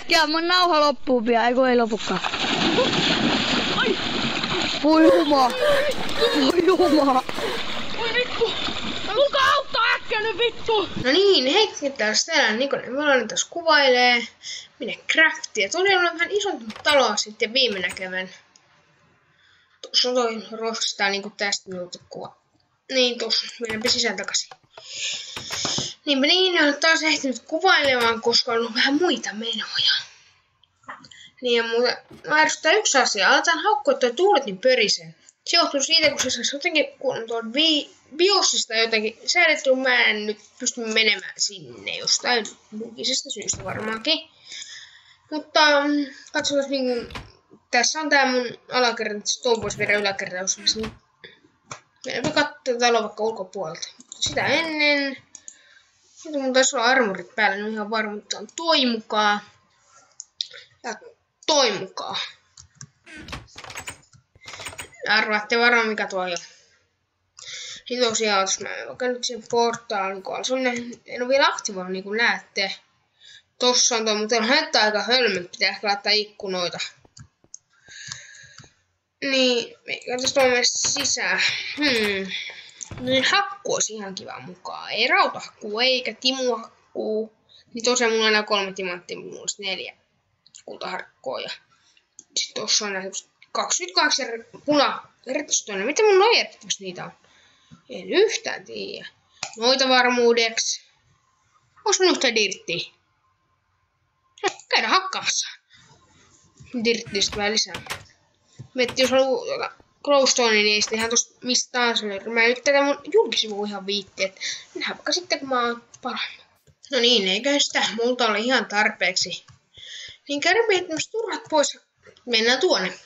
Äkkiä mun nauha loppuu pian, eikö ei lopukaan. Voi juma! Voi juma! Voi vittu! Kuka auttaa äkkiä nyt vittu! No niin, hei, taas täällä Nikonen Melonen taas kuvailee. Minne craftia. Todella on vähän isontunut taloa sitten viime näkevän. Tuossa on toi rostaa niinku tästä minulta kuva. Niin tuossa, mennäänpä sisään takaisin. Niinpä niin, olen taas ehtinyt kuvailemaan, koska on ollut vähän muita menoja. Niin ja muuta, mä ärsyttää yksi asia. Aletaan haukkua toi tuulet niin pörisen. Se johtuu siitä, kun se saisi jotenkin, kun on tuon biosista jotenkin säädetty, mä en nyt pysty menemään sinne jostain logisesta syystä varmaankin. Mutta katsotaan niin tässä on tää mun alakerta, että tuon voisi viedä yläkertaus. Niin meidän katsoa talo vaikka ulkopuolelta. Sitä ennen, nyt mun taisi olla armorit päällä, niin on ihan varma, että on toi mukaan. Ja toi mukaan. Arvaatte varmaan mikä tuo on. Niin tosiaan, jos mä vaikka nyt sen portaalin kohdalla, semmonen, en ole vielä aktivoinut niin kuin näette. Tossa on tuo, mutta on näyttää aika hölmöt, pitää ehkä laittaa ikkunoita. Niin, meikä tästä on mennä sisään. Niin hakku olisi ihan kiva mukaan. Ei rautahakkuu eikä timuhakkuu. Niin tosiaan mulla on aina 3 timanttia, mulla olisi 4 kultaharkkoa. Ja sitten tossa on näitä 28 punavertystöitä. Mitä mun nojertavasti niitä on? En yhtään tiedä. Noita varmuudeksi. Onko mun yhtään dirttiä? Käydään hakkaamassa. Dirttistä vähän lisää. Mietti, jos haluaa glowstone, niin ei sitä ihan tosta mistä taas löydy. Mä nyt tätä mun julkisivuun ihan viitti, että nähdään vaikka sitten kun mä oon parannut. No niin, eikä sitä multa ole ihan tarpeeksi. Niin käydään miettimässä turhat pois. Mennään tuonne.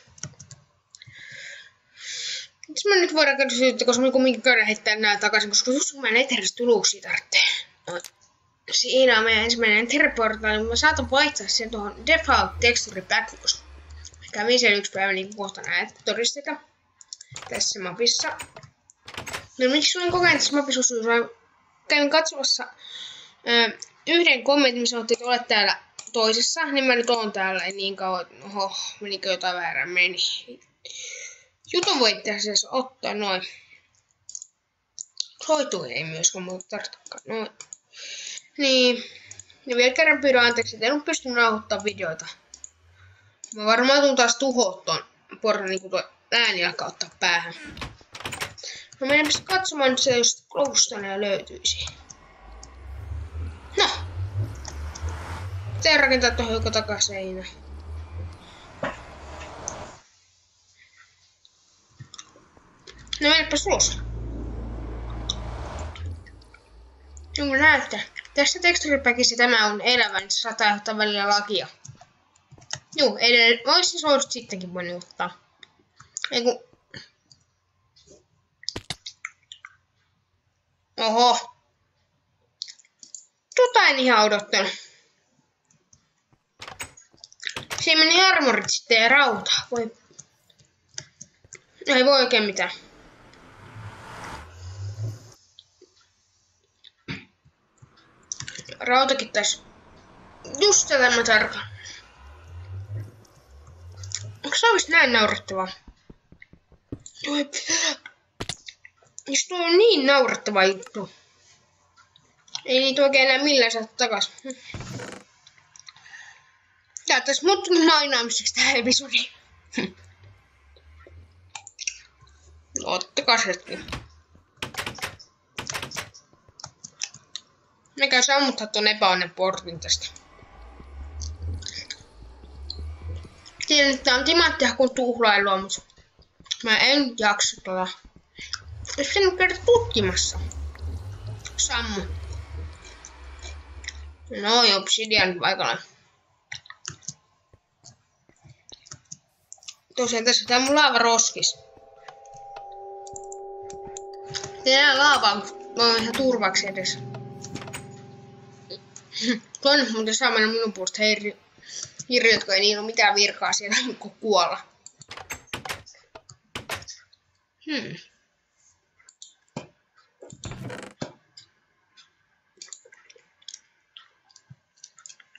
Jos mä nyt voidaan käydä syyttä, koska mä kumminkin käydään heittää nää takaisin, koska just kun mä en eterässä tuluksia tarvitsee. No, siinä on meidän ensimmäinen enterportaali, mutta mä saatan vaihtaa sen tuohon default texture pack, koska kävin siellä yksi päivä niin kohta näet todisteita tässä mapissa. No miksi olen kokenut tässä mapissa osuus? Mä kävin katsomassa yhden kommentin, missä sanottiin, että olet täällä toisessa, niin mä nyt oon täällä niin kauan, oho, menikö jotain väärään, meni. Jutun voi itse asiassa ottaa noin. Hoituu ei myöskään muuta tarvitakaan noin. Niin, ja vielä kerran pyydän anteeksi, että en ole pystynyt nauhoittamaan videoita. Mä varmaan tuun taas tuhoa ton porran, niin kun tuo ääni alkaa ottaa päähän. No mennäänpä katsomaan nyt se, jos glowstonea löytyisi. No. Pitää rakentaa tuohon joko takaseinä. No mennäpäs ulos. Niin kuin näette, tässä teksturipäkissä tämä on elävä, niin se saattaa aiheuttaa välillä lagia. Juu, edelleen. Voisin suorasti sittenkin voinut ottaa. Eiku. Oho. En ihan odottanut. Siinä meni armorit sitten ja rauta. Voi. Ei voi oikein mitään. Rautakin taas. Just tätä mä tarkoitan. Onko se oikeesti näin naurettavaa? Jos tuo on niin naurettava juttu. Ei niitä oikein enää millään saa takas. Tää taas muuttunut mainaamiseksi tää episodi. Ottakaa hetki. Me käy sammuttaa ton epäonnen portin tästä. Tiedän, että tää on timanttihakuun tuhlailua, mutta mä en jaksa tuolla. Jos sen käydä tutkimassa. Sammu. No joo, obsidian paikalla. Tosiaan tässä on tää mun laavaroskis. Tää laava on ihan turvaksi edes. Toinen muuten saa mennä minun puolesta hirviötkö ei niillä ole mitään virkaa siellä kun kuolla.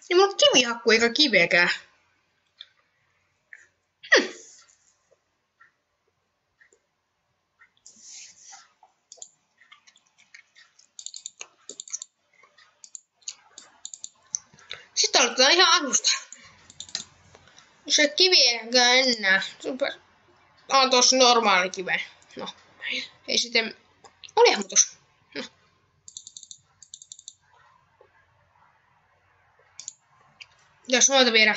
Niin mulla on kivihakku eikä kiveäkään. Sitten aloitetaan ihan alusta. Se kivi eikä enää. On tossa normaali kive. No, ei sitten... Olihan tossa. No. Jos noita viedä.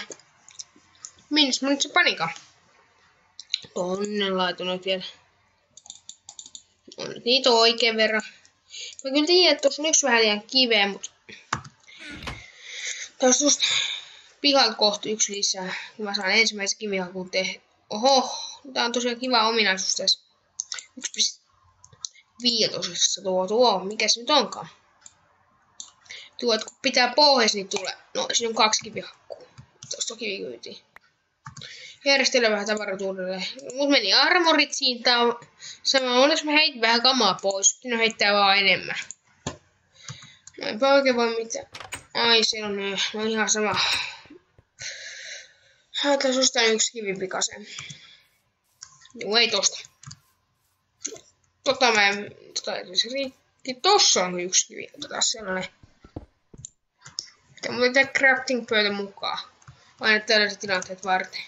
Minnes mä nyt se panika? Tonne laitoin vielä. On nyt niitä oikein verran. Mä kyllä tiedän, että tossa on yksi vähän liian kiveä, mutta... Tässä just pihalta kohta yksi lisää. Mä saan ensimmäisen kivihakun tehdä. Oho, tää on tosiaan kiva ominaisuus tässä. 1.5 tuo. Mikä se nyt onkaan? Tuo, että kun pitää pohjassa, niin tulee. No, siinä on 2 kivihakkua. Tuosta on kivikyytiin. Järjestellä vähän tavaratuudelle. Mut meni armorit siinä. Tää on sama. Onneksi mä heitin vähän kamaa pois. Siinä heittää vaan enemmän. No eipä oikein voi mitään. Ai se on no ihan sama. Tässä ostaa yksi kivi pikasen. Joo, ei tosta. Se riitti. Tossa on yksi kivi. Otetaan sellainen. Pitää muuten tehdä crafting-pöytä mukaan. Aina tällaiset tilanteet varten.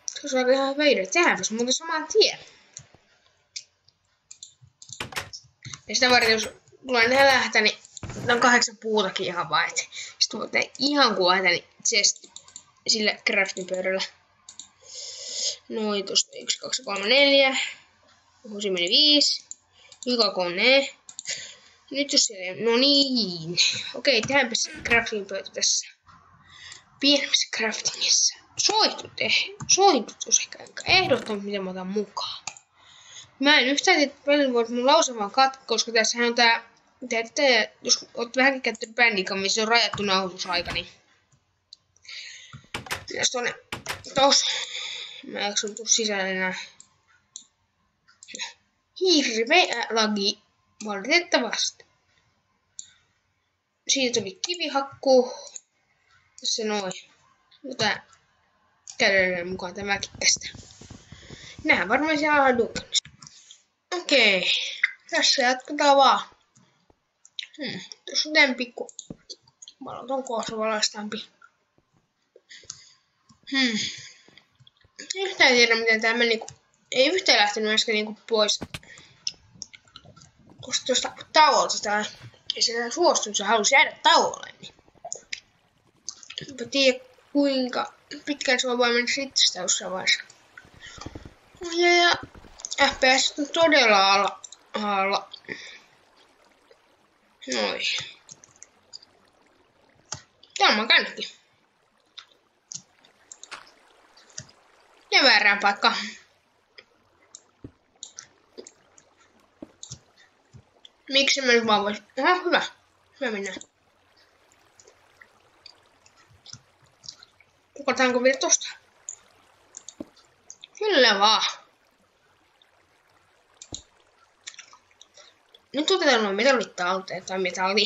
Se on ihan veidä. Tehdäänpäs muuten saman tien. Ja sitä varten, jos tulee nähdä lähtää, niin on 8 puutakin ihan vaan. Sitten voi tehdä ihan kuvata, niin chest sillä crafting-pöydällä. Noin tosta 1, 2, 3, 4. Siinä meni 5. 3. Nyt jos siellä... No niin. Okei, tehdäänpä se crafting-pöytä tässä. Pienemmässä craftingissa. Sointut olisi ehkä ehdottomasti, mitä mä otan mukaan. Mä en yhtään tiedä, että pelin voi mun lause vaan katko, koska tässähän on tää... Tiedätte, jos oot vähänkin käyttänyt bändikon, missä on rajattu nauhoitusaika, niin... Pitäis tonne... Tos. Mä eikö sun tuu sisällä enää. Hirveä lagi. Valitettavasti. Siitä tuli kivihakku. Tässä noin. Tää kädellä mukaan tämäkin tästä. Nää varmaan siellä on duunissa. Okei. Tässä jatketaan vaan. Tuossa on tän pikku. Valoton koossa valaistampi. Yhtään tiedä miten tää meni. Ei yhtään lähtenyt äsken niinku pois. Koska tuosta tauolta tää ei se suostunut, se halusi jäädä tauolle. Niin. Enpä tiedä kuinka pitkään se on vaan mennä sitten sitä jossain vaiheessa. Ja FPS on todella alla. Noin. Tämä on kannatkin. Ja väärään paikkaan. Miksi mä nyt vaan vois... Aha, hyvä. Hyvä mennään. Kokotaanko vielä tosta? Kyllä vaan. Nyt otetaan nuo metallit talteen tai metalli.